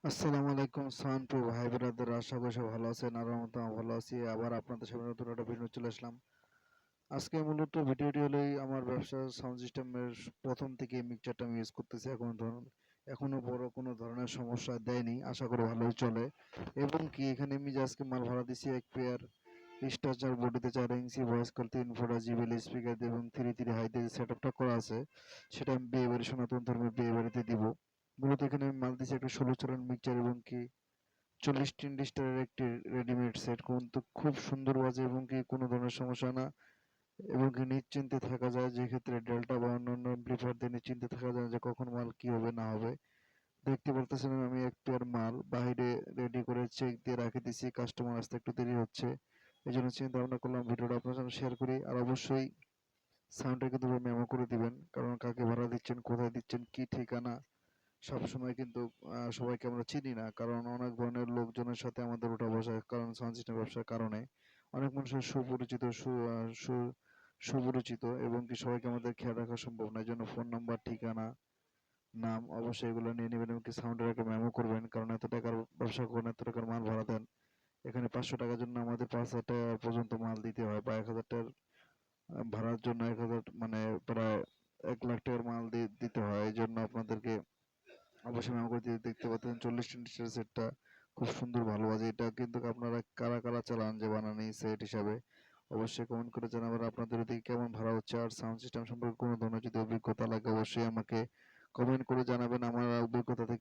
আসসালামু আলাইকুম সানপ্রিয় ভাই ব্রাদার, আশা করি সব ভালো আছেন। আর মতো ভালো আছি। আবার আপনাদের সামনে নতুন একটা ভিডিও চলে আসলাম। আজকে মূলত ভিডিওটি হলো আমার ব্যবসার সাউন্ড সিস্টেমের প্রথম থেকে মিক্সচারটা আমি ইউজ করতেছি। এখনো বড় কোনো ধরনের সমস্যা দেয়নি, আশা করি ভালোই চলে। এবং কি এখানে আমি যে আজকে মাল ভাড়া দিছি এক পেয়ার স্টাচার বডিতে 4 inch voice call 3 GB speaker দিয়ে এবং 3 হাই দিয়ে সেট আপটা করা আছে, সেটা আমি বিয়ে বাড়ি সনাতন ধর্মের বিয়ে বাড়িতে দিব। মূলত এখানে আমি মাল দিছি একটা 16 চালান মিক্সচার এবং কি 40 টিন ডিস্টারের একটি রেডিমেড সেট, কিন্তু খুব সুন্দর বাজে এবং কি কোনো ধরনের সমস্যা না। এবং কি নিশ্চিন্তে থাকা যায়, যে ক্ষেত্রে ডেল্টা বা অন্যান্য অ্যাম্প্লিফায়ার দিয়ে নিশ্চিন্তে থাকা যায় যে কখন মাল কি হবে না হবে। দেখতে পারতেছেন আমি এক পেয়ার মাল বাইরে রেডি করে চেক দিয়ে রাখে দিছি, কাস্টমার আসতে একটু দেরি হচ্ছে, এই জন্য চিন্তা ভাবনা করলাম ভিডিওটা আপনার সাথে শেয়ার করি। আর অবশ্যই সাউন্ডটা কিন্তু মেমো করে দিবেন, কারণ কাকে ভাড়া দিচ্ছেন, কোথায় দিচ্ছেন, কি ঠিকানা সবসময় কিন্তু সবাইকে আমরা চিনি না, কারণ অনেক ধরনের লোকজনের সাথে আমাদের ওঠা বসা, কারণ সাউন্ড সিস্টেম ব্যবসার কারণে অনেক মানুষের সুপরিচিত সুপরিচিত এবং কি সবাইকে আমাদের খেয়াল রাখা সম্ভব না। এই জন্য ফোন নাম্বার, ঠিকানা, নাম অবশ্যই এগুলো নিয়ে নেবেন এবং কি সাউন্ডের একটা মেমো করবেন, কারণ এত টাকার ব্যবসা করেন, এত টাকার মাল ভাড়া দেন, এখানে 500 টাকার জন্য আমাদের 5,000 টাকা পর্যন্ত মাল দিতে হয়, বা 1,000 টাকার ভাড়ার জন্য 1,000 মানে প্রায় 1 লাখ টাকার মাল দিতে হয়। এই জন্য আপনাদেরকে অবশ্যই মেমো করে দেখতে পাচ্ছেন 40 টিন সেটটা খুব সুন্দর ভালো বাজে। এটা কিন্তু আপনারা কারা কারা চালান যে বানানি সেট হিসাবে, অবশ্যই কমেন্ট করে জানাবেন আপনাদের ওদিকে কেমন ভাড়া হচ্ছে। আর সাউন্ড সিস্টেম সম্পর্কে কোনো ধরনের যদি অভিজ্ঞতা লাগে অবশ্যই আমাকে কমেন্ট করে জানাবেন। আমার অভিজ্ঞতা থেকে